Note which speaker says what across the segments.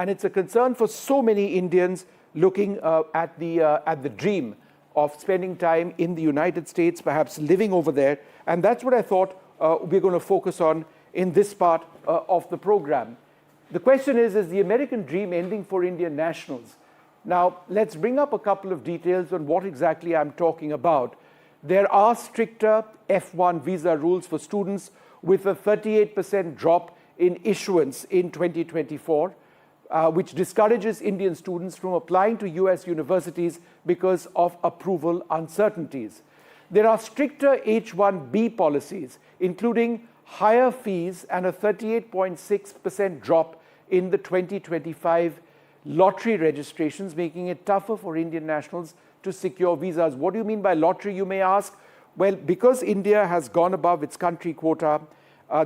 Speaker 1: And it's a concern for so many Indians looking at the dream of spending time in the United States, perhaps living over there. And that's what I thought we're going to focus on in this part of the program. The question is the American dream ending for Indian nationals? Now, let's bring up a couple of details on what exactly I'm talking about. There are stricter F1 visa rules for students with a 38% drop in issuance in 2024, which discourages Indian students from applying to US universities because of approval uncertainties. There are stricter H-1B policies, including higher fees and a 38.6% drop in the 2025 lottery registrations, making it tougher for Indian nationals to secure visas. What do you mean by lottery, you may ask? Well, because India has gone above its country quota,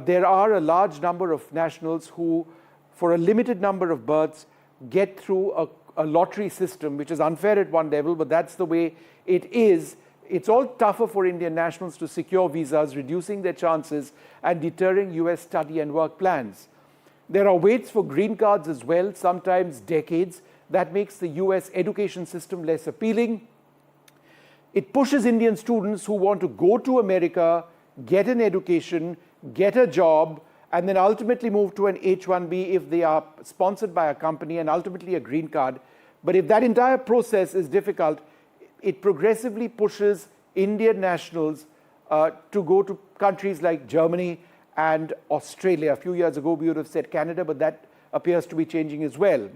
Speaker 1: there are a large number of nationals who, for a limited number of births, get through a lottery system, which is unfair at one level, but that's the way it is. It's all tougher for Indian nationals to secure visas, reducing their chances and deterring US study and work plans. There are waits for green cards as well, sometimes decades. That makes the US education system less appealing. It pushes Indian students who want to go to America, get an education, get a job, and then ultimately move to an H-1B if they are sponsored by a company, and ultimately a green card. But if that entire process is difficult, it progressively pushes Indian nationals to go to countries like Germany and Australia. A few years ago, we would have said Canada, but that appears to be changing as well.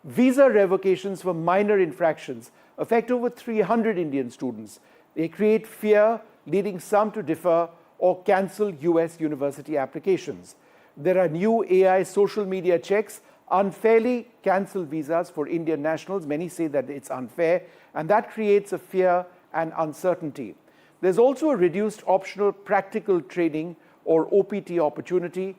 Speaker 1: Visa revocations for minor infractions affect over 300 Indian students. They create fear, leading some to defer or cancel US university applications. There are new AI social media checks, unfairly cancel visas for Indian nationals. Many say that it's unfair, and that creates a fear and uncertainty. There's also a reduced optional practical training or OPT opportunity,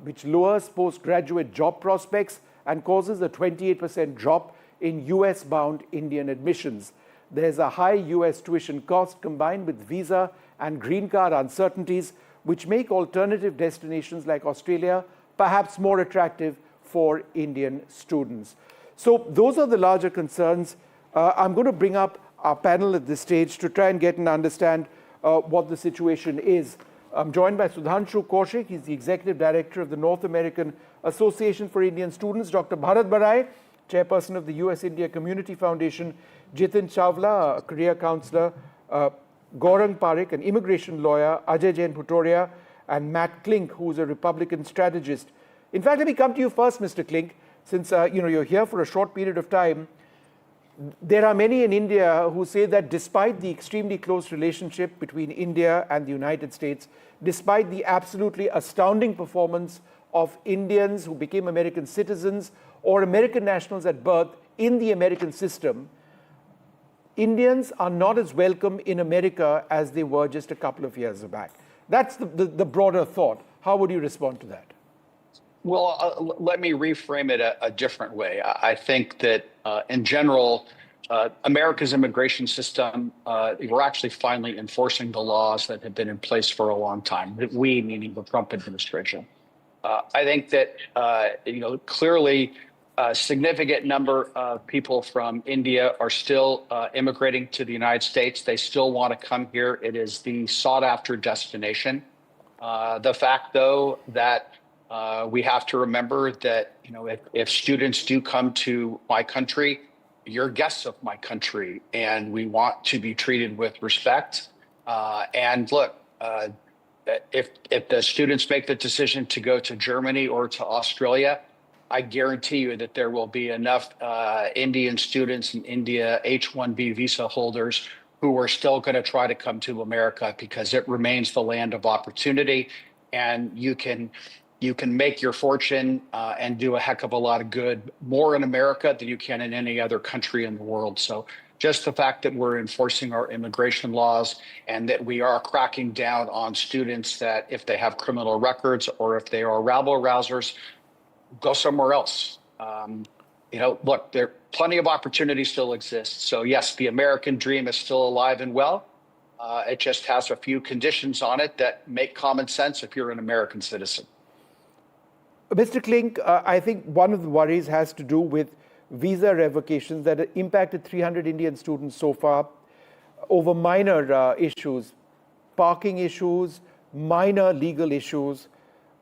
Speaker 1: which lowers postgraduate job prospects and causes a 28% drop in US-bound Indian admissions. There's a high US tuition cost combined with visa and green card uncertainties, which make alternative destinations like Australia perhaps more attractive for Indian students. So those are the larger concerns. I'm going to bring up our panel at this stage to try and get and understand what the situation is. I'm joined by Sudhanshu Kaushik. He's the Executive Director of the North American Association for Indian Students. Dr. Bharat Barai, Chairperson of the US-India Community Foundation. Jitin Chawla, a career counselor. Gaurang Parekh, an immigration lawyer. Ajay Jain Bhutoria, and Matt Klink, who's a Republican strategist. In fact, let me come to you first, Mr. Klink, since you're here for a short period of time. There are many in India who say that despite the extremely close relationship between India and the United States, despite the absolutely astounding performance of Indians who became American citizens or American nationals at birth in the American system, Indians are not as welcome in America as they were just a couple of years back. That's the broader thought. How would you respond to that?
Speaker 2: Well, let me reframe it a different way. I think that in general, America's immigration system, we're actually finally enforcing the laws that have been in place for a long time. We, meaning the Trump administration. I think that clearly a significant number of people from India are still immigrating to the United States. They still want to come here. It is the sought-after destination. The fact, though, that we have to remember that if students do come to my country, you're guests of my country, and we want to be treated with respect. And look, if the students make the decision to go to Germany or to Australia, I guarantee you that there will be enough Indian students in India, H-1B visa holders, who are still going to try to come to America because it remains the land of opportunity, and you can make your fortune and do a heck of a lot of good, more in America than you can in any other country in the world. So just the fact that we're enforcing our immigration laws and that we are cracking down on students that if they have criminal records or if they are rabble-rousers, go somewhere else. Look, there plenty of opportunity still exists. So yes, the American dream is still alive and well. It just has a few conditions on it that make common sense if you're an American citizen.
Speaker 1: Mr. Klink, I think one of the worries has to do with visa revocations that have impacted 300 Indian students so far over minor issues, parking issues, minor legal issues.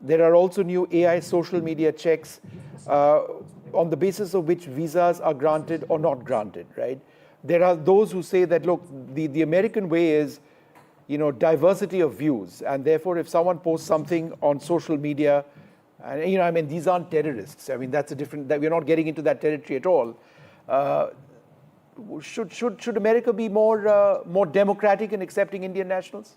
Speaker 1: There are also new AI social media checks on the basis of which visas are granted or not granted, right? There are those who say that, look, the American way is, diversity of views. And therefore, if someone posts something on social media, and, these aren't terrorists. I mean, that's a different, that we're not getting into that territory at all. Should America be more democratic in accepting Indian nationals?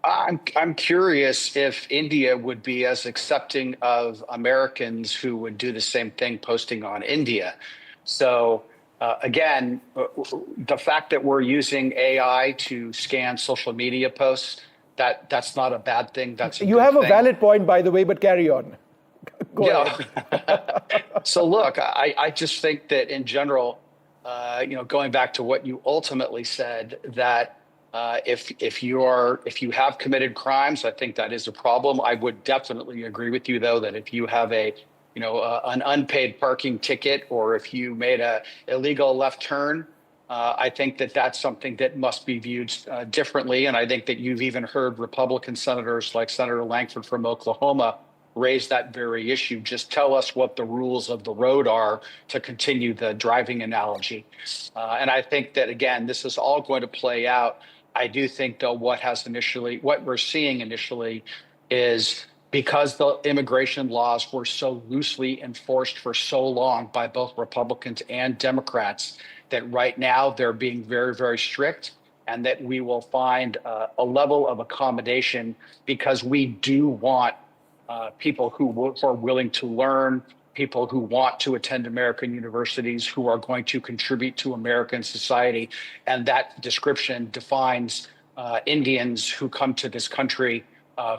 Speaker 2: I'm curious if India would be as accepting of Americans who would do the same thing posting on India. So again, the fact that we're using AI to scan social media posts, that's not a bad thing. That's
Speaker 1: You have a valid point, by the way, but carry on. Go ahead.
Speaker 2: So look, I just think that in general, going back to what you ultimately said, that if you have committed crimes, I think that is a problem. I would definitely agree with you, though, that if you have an unpaid parking ticket, or if you made a illegal left turn, I think that that's something that must be viewed differently. And I think that you've even heard Republican senators like Senator Langford from Oklahoma raise that very issue. Just tell us what the rules of the road are, to continue the driving analogy. And I think that, again, this is all going to play out. I do think, though, what we're seeing initially is, because the immigration laws were so loosely enforced for so long by both Republicans and Democrats, that right now they're being very, very strict, and that we will find a level of accommodation, because we do want people who are willing to learn, people who want to attend American universities, who are going to contribute to American society. And that description defines Indians who come to this country,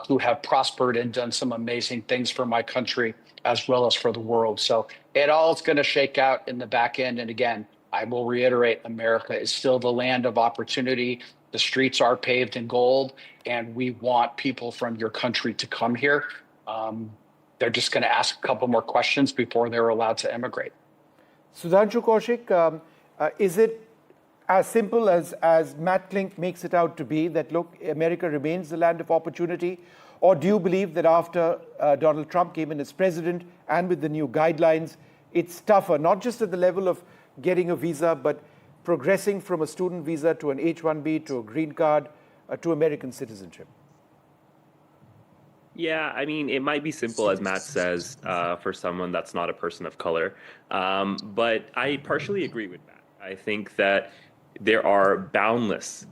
Speaker 2: who have prospered and done some amazing things for my country as well as for the world. So it all is going to shake out in the back end. And again, I will reiterate, America is still the land of opportunity. The streets are paved in gold, and we want people from your country to come here. They're just going to ask a couple more questions before they're allowed to emigrate.
Speaker 1: Sudhanshu Kaushik, is it as simple as Matt Klink makes it out to be, that, look, America remains the land of opportunity? Or do you believe that after Donald Trump came in as president, and with the new guidelines, it's tougher, not just at the level of getting a visa, but progressing from a student visa to an H-1B to a green card to American citizenship?
Speaker 3: Yeah, I mean, it might be simple, as Matt says, for someone that's not a person of color. But I partially agree with Matt. I think that there are boundless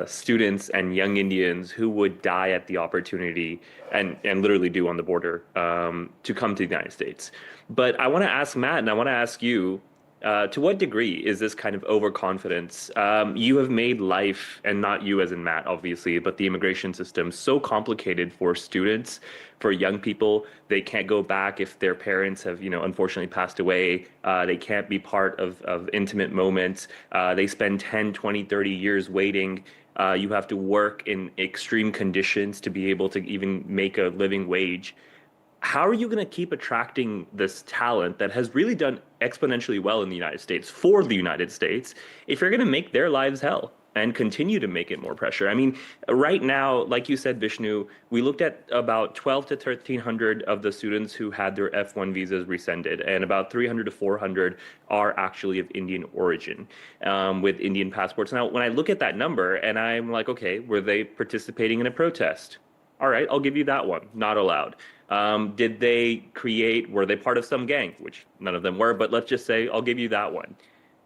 Speaker 3: students and young Indians who would die at the opportunity, and literally do on the border, to come to the United States. But I want to ask Matt, and I want to ask you, to what degree is this kind of overconfidence? You have made life, and not you as in Matt, obviously, but the immigration system so complicated for students, for young people. They can't go back if their parents have, unfortunately passed away. They can't be part of intimate moments. They spend 10, 20, 30 years waiting. You have to work in extreme conditions to be able to even make a living wage. How are you going to keep attracting this talent that has really done exponentially well in the United States for the United States, if you're going to make their lives hell and continue to make it more pressure? I mean, right now, like you said, Vishnu, we looked at about 12 to 1,300 of the students who had their F1 visas rescinded, and about 300 to 400 are actually of Indian origin, with Indian passports. Now, when I look at that number, and I'm like, okay, were they participating in a protest? All right, I'll give you that one. Not allowed. Were they part of some gang, which none of them were, but let's just say I'll give you that one.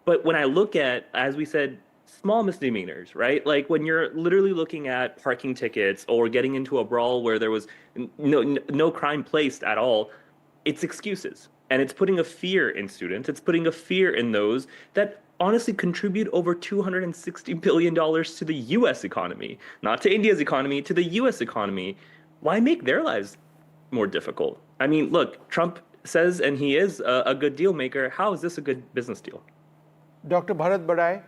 Speaker 3: But when I look at, as we said, small misdemeanors, right? Like when you're literally looking at parking tickets or getting into a brawl where there was no crime placed at all, it's excuses. And it's putting a fear in students. It's putting a fear in those that honestly contribute over $260 billion to the U.S. economy, not to India's economy, to the U.S. economy. Why make their lives more difficult? I mean, look, Trump says, and he is a good deal maker. How is this a good business deal?
Speaker 1: Dr. Bharat Barai,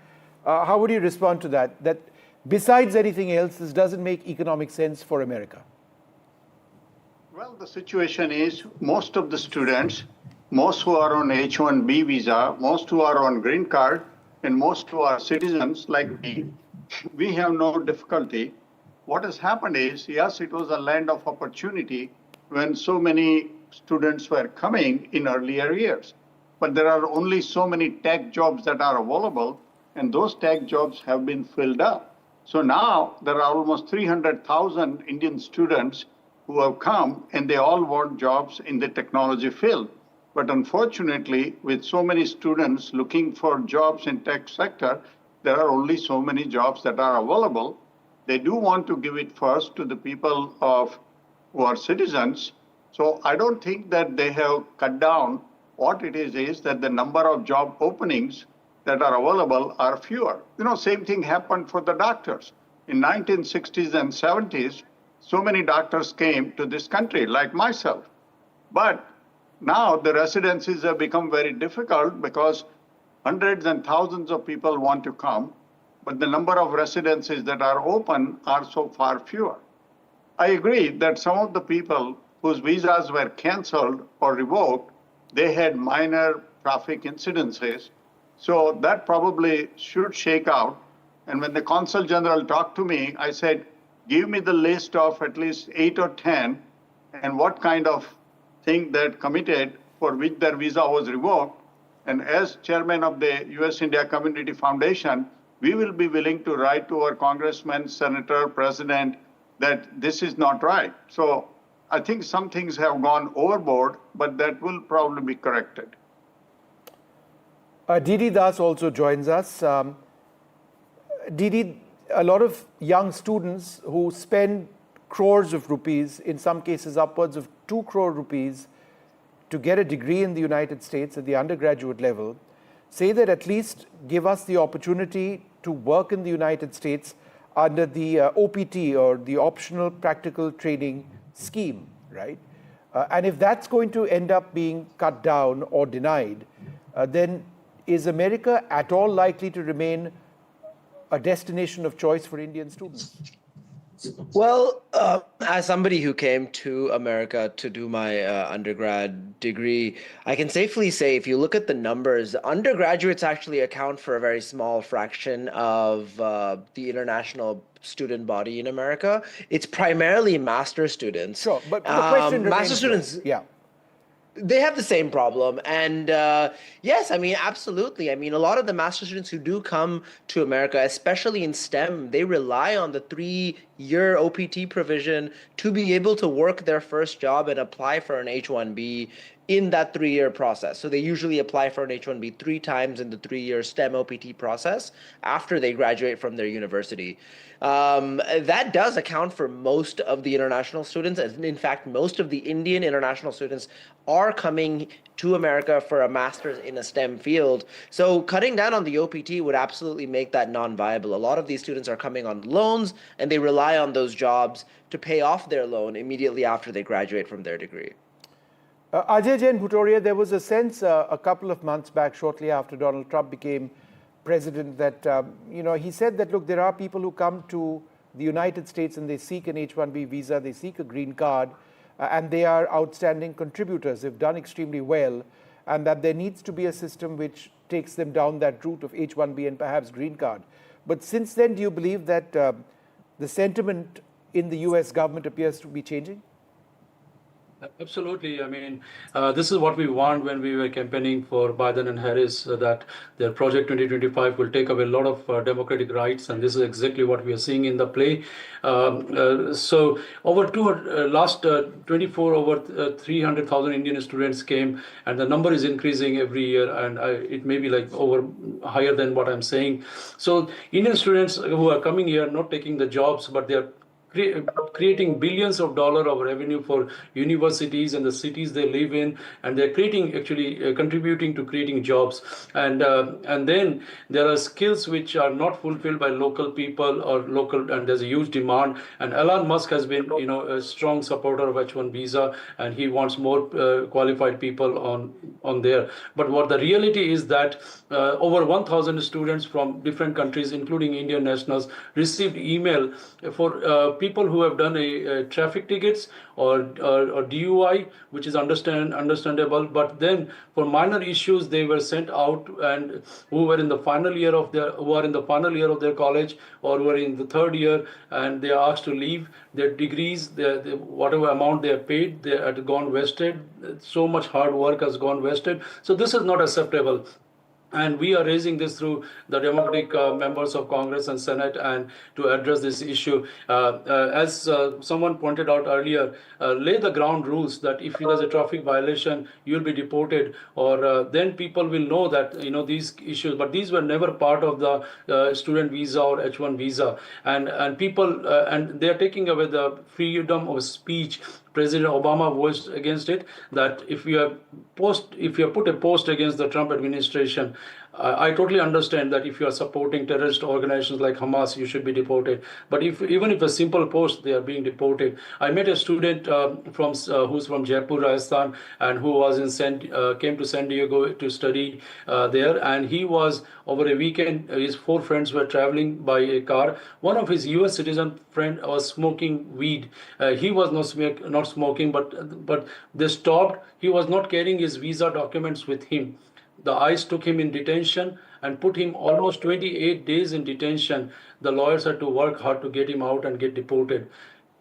Speaker 1: how would you respond to that? That besides anything else, this doesn't make economic sense for America?
Speaker 4: Well, the situation is most of the students, most who are on H-1B visa, most who are on green card, and most who are citizens like me, we have no difficulty. What has happened is, yes, it was a land of opportunity when so many students were coming in earlier years. But there are only so many tech jobs that are available, and those tech jobs have been filled up. So now there are almost 300,000 Indian students who have come, and they all want jobs in the technology field. But unfortunately, with so many students looking for jobs in tech sector, there are only so many jobs that are available. They do want to give it first to the people who are citizens. So I don't think that they have cut down. What it is that the number of job openings that are available are fewer. Same thing happened for the doctors. In 1960s and 70s, so many doctors came to this country, like myself. But now the residencies have become very difficult because hundreds and thousands of people want to come, but the number of residencies that are open are so far fewer. I agree that some of the people whose visas were canceled or revoked, they had minor traffic incidences. So that probably should shake out. And when the Consul General talked to me, I said, give me the list of at least 8 or 10 and what kind of thing that committed for which their visa was revoked. And as chairman of the US-India Community Foundation, we will be willing to write to our congressman, senator, president that this is not right. So I think some things have gone overboard, but that will probably be corrected.
Speaker 1: Didi Das also joins us. Didi, a lot of young students who spend crores of rupees, in some cases upwards of 2 crore rupees, to get a degree in the United States at the undergraduate level, say that at least give us the opportunity to work in the United States under the OPT, or the Optional Practical Training Scheme, right? And if that's going to end up being cut down or denied, then is America at all likely to remain a destination of choice for Indian students?
Speaker 5: Well, as somebody who came to America to do my undergrad degree, I can safely say if you look at the numbers, undergraduates actually account for a very small fraction of the international student body in America. It's primarily master students.
Speaker 1: Sure, but the question remains,
Speaker 5: master students.
Speaker 1: Yeah.
Speaker 5: They have the same problem. And yes, I mean, absolutely. I mean, a lot of the master students who do come to America, especially in STEM, they rely on the 3-year OPT provision to be able to work their first job and apply for an H-1B in that 3-year process. So they usually apply for an H-1B 3 times in the 3-year STEM OPT process after they graduate from their university. That does account for most of the international students. And in fact, most of the Indian international students are coming to America for a master's in a STEM field. So cutting down on the OPT would absolutely make that non-viable. A lot of these students are coming on loans, and they rely on those jobs to pay off their loan immediately after they graduate from their degree.
Speaker 1: Ajay Jain Bhutoria, there was a sense a couple of months back, shortly after Donald Trump became president, that he said that, look, there are people who come to the United States and they seek an H-1B visa, they seek a green card, and they are outstanding contributors, they've done extremely well, and that there needs to be a system which takes them down that route of H-1B and perhaps green card. But since then, do you believe that the sentiment in the US government appears to be changing?
Speaker 6: Absolutely. I mean, this is what we want when we were campaigning for Biden and Harris, that their Project 2025 will take away a lot of democratic rights, and this is exactly what we are seeing in the play. So over last 24, over 300,000 Indian students came, and the number is increasing every year, and it may be like higher than what I'm saying. So Indian students who are coming here, not taking the jobs, but they're creating billions of dollars of revenue for universities and the cities they live in, and they're contributing to creating jobs. And then there are skills which are not fulfilled by local people and there's a huge demand. And Elon Musk has been, a strong supporter of H-1 visa, and he wants more qualified people on there. But what the reality is that over 1,000 students from different countries, including Indian nationals, received email for people who have done a traffic tickets or DUI, which is understandable. But then for minor issues, they were sent out, and who are in the final year of their college, or who are in the third year, and they are asked to leave. Their degrees, whatever amount they have paid, they had gone wasted. So much hard work has gone wasted. So this is not acceptable. And we are raising this through the Democratic members of Congress and Senate, and to address this issue. As someone pointed out earlier, lay the ground rules that if there's a traffic violation, you'll be deported, or then people will know that, these issues. But these were never part of the student visa or H-1 visa. And people, and they're taking away the freedom of speech. President Obama voiced against it, that if you have put a post against the Trump administration, I totally understand that if you are supporting terrorist organizations like Hamas, you should be deported. But even if a simple post, they are being deported. I met a student who's from Jaipur, Rajasthan, and who was came to San Diego to study there, and he was over a weekend. His 4 friends were traveling by a car. One of his U.S. citizen friend was smoking weed. He was not smoking, but they stopped. He was not carrying his visa documents with him. The ICE took him in detention and put him almost 28 days in detention. The lawyers had to work hard to get him out and get deported.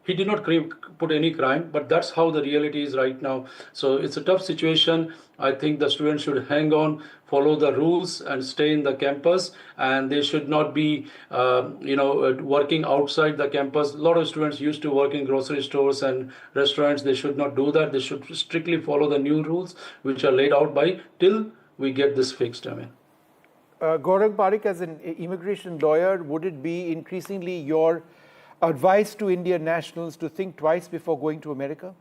Speaker 6: He did not put any crime, but that's how the reality is right now. So it's a tough situation. I think the students should hang on, follow the rules, and stay in the campus. And they should not be, working outside the campus. A lot of students used to work in grocery stores and restaurants. They should not do that. They should strictly follow the new rules, which are laid out till we get this fixed.
Speaker 1: Gaurang Parikh, as an immigration lawyer, would it be increasingly your advice to Indian nationals to think twice before going to America?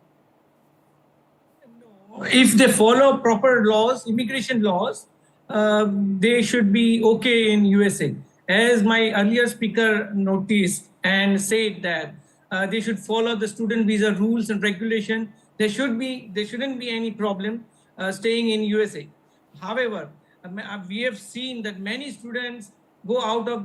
Speaker 7: If they follow proper laws, immigration laws, they should be okay in USA. As my earlier speaker noticed and said that they should follow the student visa rules and regulation, there shouldn't be any problem staying in USA. However, we have seen that many students go out of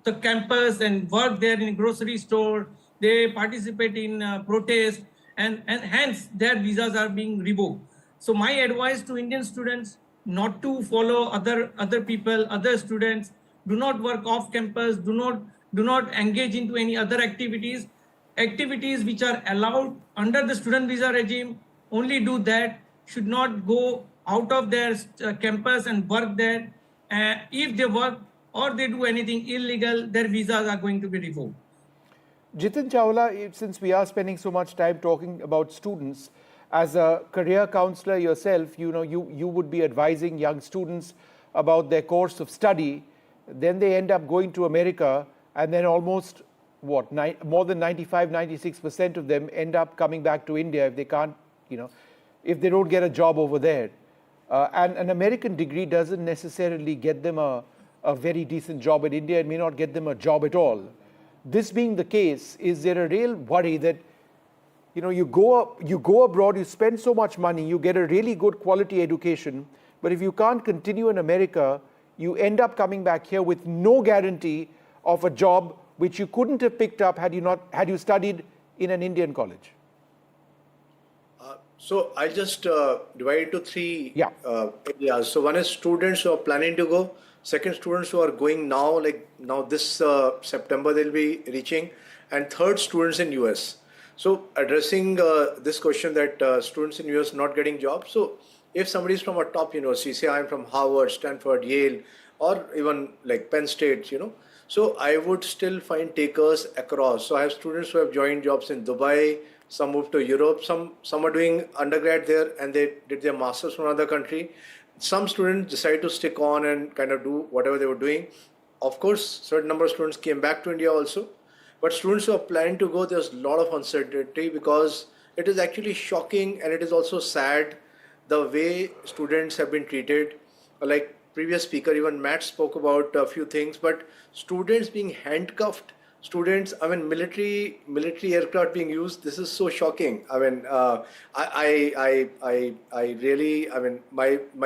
Speaker 7: the campus and work there in a grocery store. They participate in protests, and hence their visas are being revoked. So my advice to Indian students, not to follow other people, other students. Do not work off campus. Do not engage into any other activities. Activities which are allowed under the student visa regime, only do that. Should not go out of their campus and work there. If they work or they do anything illegal, their visas are going to be revoked.
Speaker 1: Jitin Chawla, since we are spending so much time talking about students, as a career counselor yourself, you would be advising young students about their course of study. Then they end up going to America, and then almost more than 95-96% of them end up coming back to India if they can't, if they don't get a job over there. And an American degree doesn't necessarily get them a very decent job in India. It may not get them a job at all. This being the case, is there a real worry that you go abroad, you spend so much money, you get a really good quality education, but if you can't continue in America, you end up coming back here with no guarantee of a job which you couldn't have picked up had you studied in an Indian college?
Speaker 8: So I just divide into 3 areas. So one is students who are planning to go. Second, students who are going now, now this September they'll be reaching. And third, students in US. So addressing this question that students in US not getting jobs. So if somebody is from a top university, say I'm from Harvard, Stanford, Yale, or even like Penn State, so I would still find takers across. So I have students who have joined jobs in Dubai. Some moved to Europe, some are doing undergrad there and they did their masters from another country. Some students decided to stick on and kind of do whatever they were doing. Of course, certain number of students came back to India also. But students who are planning to go, there's a lot of uncertainty because it is actually shocking and it is also sad the way students have been treated. Like previous speaker, even Matt spoke about a few things, but students being handcuffed, military aircraft being used. This is so shocking. My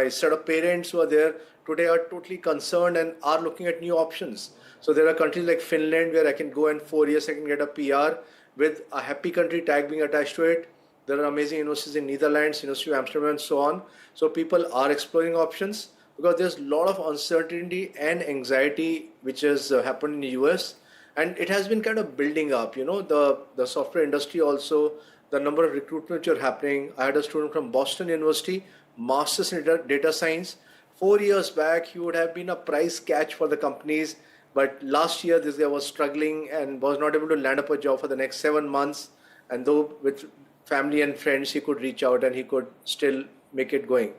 Speaker 8: set of parents who are there today are totally concerned and are looking at new options. So there are countries like Finland where I can go in 4 years, I can get a PR, with a happy country tag being attached to it. There are amazing universities in Netherlands, University of Amsterdam, and so on. So people are exploring options because there's a lot of uncertainty and anxiety which has happened in the US, and it has been kind of building up. The software industry also, the number of recruitment which are happening. I had a student from Boston University, master's in data science. 4 years back, he would have been a price catch for the companies. But last year, this guy was struggling and was not able to land up a job for the next 7 months. And though with family and friends, he could reach out and he could still make it going.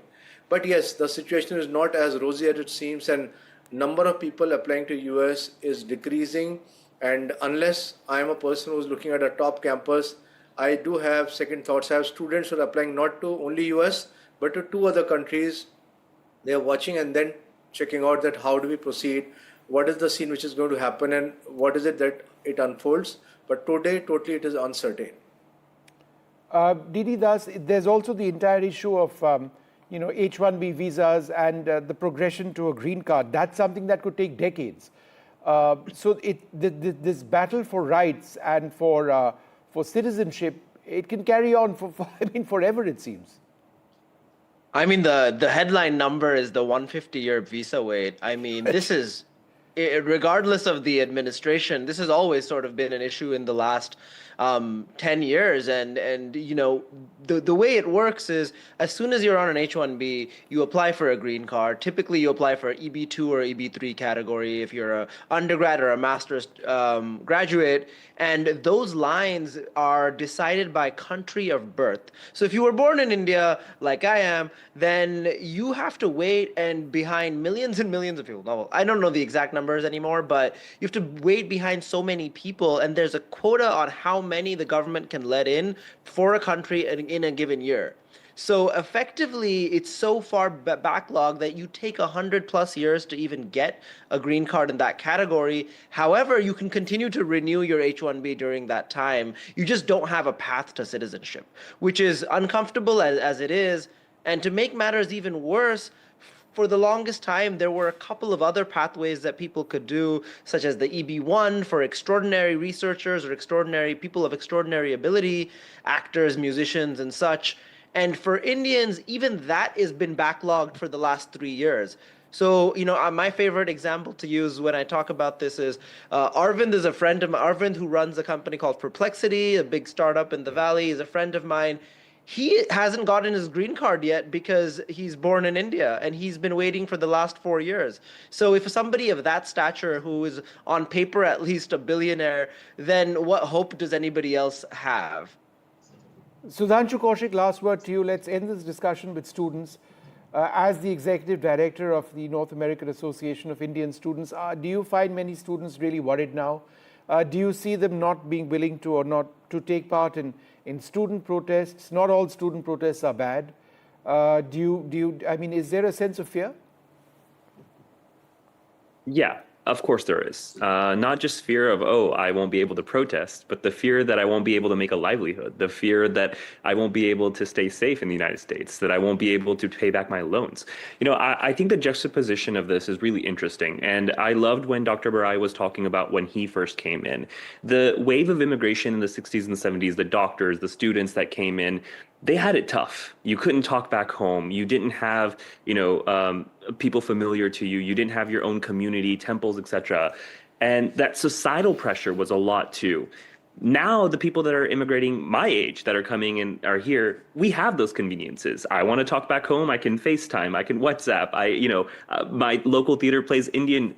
Speaker 8: But yes, the situation is not as rosy as it seems, and number of people applying to US is decreasing. And unless I am a person who's looking at a top campus, I do have second thoughts. I have students who are applying not to only US, but to 2 other countries. They are watching and then checking out that how do we proceed, what is the scene which is going to happen, and what is it that it unfolds. But today, totally it is uncertain.
Speaker 1: Didi Das, there's also the entire issue of H-1B visas and the progression to a green card. That's something that could take decades. So this battle for rights and for citizenship, it can carry on for forever, it seems.
Speaker 5: I mean, the headline number is the 150-year visa wait. I mean, this is, regardless of the administration, this has always sort of been an issue in the last 10 years. And the way it works is, as soon as you're on an H-1B, you apply for a green card. Typically, you apply for EB2 or EB3 category if you're an undergrad or a master's graduate. And those lines are decided by country of birth. So if you were born in India, like I am, then you have to wait and behind millions and millions of people. Now, I don't know the exact numbers anymore, but you have to wait behind so many people. And there's a quota on how many the government can let in for a country in a given year. So effectively, it's so far backlogged that you take 100+ years to even get a green card in that category. However, you can continue to renew your H-1B during that time. You just don't have a path to citizenship, which is uncomfortable as it is. And to make matters even worse, for the longest time, there were a couple of other pathways that people could do, such as the EB1 for extraordinary researchers or extraordinary people of extraordinary ability, actors, musicians, and such. And for Indians, even that has been backlogged for the last 3 years. So, my favorite example to use when I talk about this is Arvind is a friend of mine. Arvind, who runs a company called Perplexity, a big startup in the Valley, is a friend of mine. He hasn't gotten his green card yet because he's born in India, and he's been waiting for the last 4 years. So if somebody of that stature, who is on paper at least a billionaire, then what hope does anybody else have?
Speaker 1: Sudhanshu Kaushik, last word to you. Let's end this discussion with students. As the executive director of the North American Association of Indian Students, do you find many students really worried now? Do you see them not being willing to or not to take part in student protests? Not all student protests are bad. Is there a sense of fear?
Speaker 3: Yeah, of course there is. Not just fear of, I won't be able to protest, but the fear that I won't be able to make a livelihood, the fear that I won't be able to stay safe in the United States, that I won't be able to pay back my loans. I think the juxtaposition of this is really interesting. And I loved when Dr. Barai was talking about when he first came in. The wave of immigration in the 60s and 70s, the doctors, the students that came in, they had it tough. You couldn't talk back home. You didn't have, people familiar to you. You didn't have your own community, temples, etc. And that societal pressure was a lot too. Now, the people that are immigrating my age that are coming and are here, we have those conveniences. I want to talk back home. I can FaceTime. I can WhatsApp. My local theater plays Indian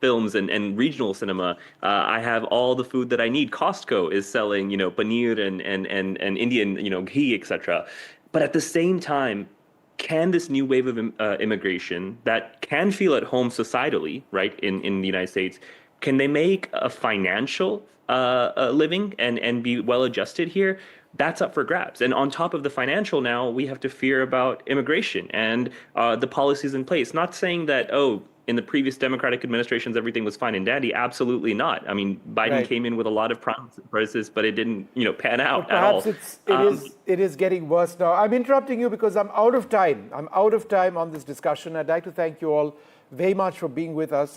Speaker 3: films and regional cinema. I have all the food that I need. Costco is selling, paneer and Indian, ghee, etc. But at the same time, can this new wave of immigration that can feel at home societally, right, in the United States, can they make a financial living and be well adjusted here? That's up for grabs. And on top of the financial, now we have to fear about immigration and the policies in place. Not saying that, in the previous Democratic administrations, everything was fine and dandy. Absolutely not. I mean, Biden came in with a lot of promises, but it didn't, pan out at all.
Speaker 1: Perhaps it is getting worse now. I'm interrupting you because I'm out of time. I'm out of time on this discussion. I'd like to thank you all very much for being with us.